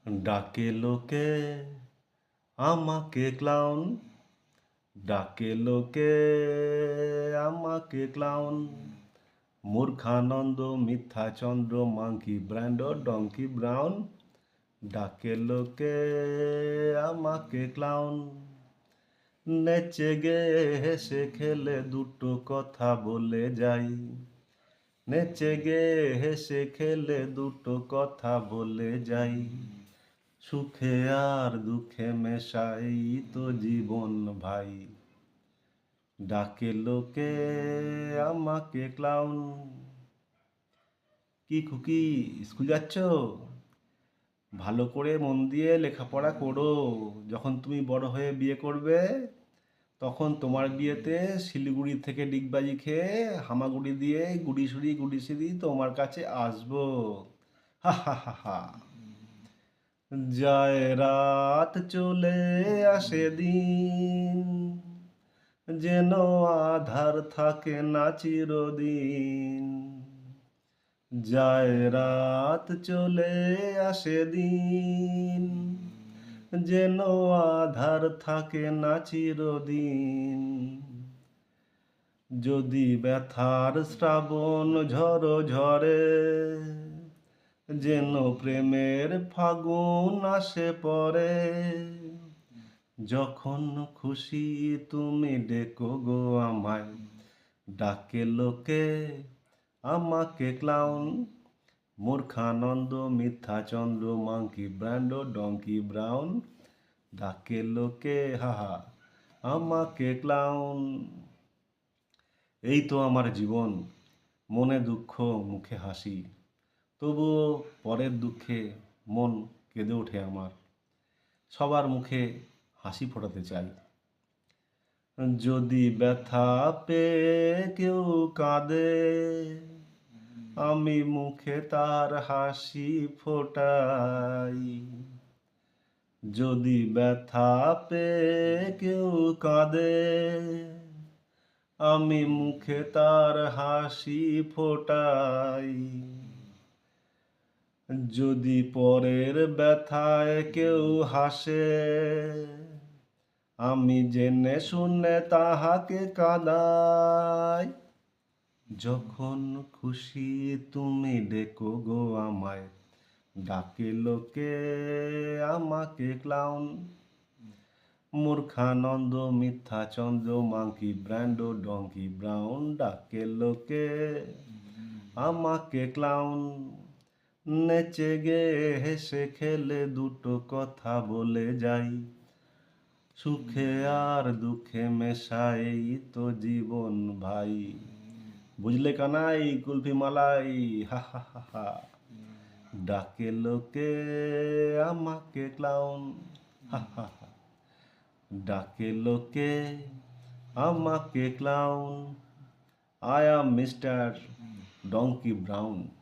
ডাকে লোকে আমাকে ক্লাউন, ডাকে লোকে আমাকে clown. Murkhananda Mithyachandra monkey brand donkey brown. ডাকে লোকে আমাকে ক্লাউন। নেচে গে হেসে খেলে দুটো কথা বলে যাই। নেচে গে হেসে খেলে দুটো কথা বলে যাই। সুখে আর দুঃখে মেশাই তো জীবন ভাই। ডাকে লোকে আমাকে ক্লাউন। কি খুকি, স্কুল যাচ্ছ? ভালো করে মন দিয়ে লেখাপড়া করো। যখন তুমি বড় হয়ে বিয়ে করবে, তখন তোমার বিয়েতে শিলিগুড়ি থেকে ডিগবাজি খেয়ে হামাগুড়ি দিয়ে গুড়ি তোমার কাছে আসবো। হা হা হা হা। যায় রাত চলে আসে দিন, যেন আধার থাকে না চিরদিন। যায় রাত চলে আসে দিন, যেন আধার থাকে না চিরদিন। যদি ব্যথার শ্রাবণ ঝড় ঝরে, যেন প্রেমের ফাগুন আসে পরে। যখন খুশি তুমি ডেকো গো আমায়। ডাকে লোকে আমাকে clown. Murkhananda Mithyachandra monkey brand donkey brown. ডাকে লোকে হাহা আমাকে ক্লাউন। এই তো আমার জীবন, মনে দুঃখ মুখে হাসি, তবুও পরের দুঃখে মন কেঁদে ওঠে আমার। সবার মুখে হাসি ফোটাতে চাই। যদি ব্যথা পেয়ে কেউ কাঁদে, আমি মুখে তার হাসি ফোটাই। যদি ব্যথা পেয়ে কেউ কাঁদে, আমি মুখে তার হাসি ফোটাই। যদি পরের ব্যথায় কেউ হাসে, আমি জেনে শুনে তাহাকে কাঁদাই। যখন খুশি তুমি ডেকো গো আমায়। ডাকে লোকে আমাকে clown. Murkhananda Mithyachandra monkey brand donkey brown. ডাকে লোকে আমাকে ক্লাউন। নেচে গে হেসে খেলে দুটো কথা বলে যাই। সুখে আর দুঃখে মেশাই তো জীবন ভাই। বুঝলে কানাই, কুলফি মালাই, হা হা হা হা। ডাকে লোকে আমাকে ক্লাউন, হা হা হা। ডাকে লোকে আমাকে clown. I am Mr. Donkey Brown.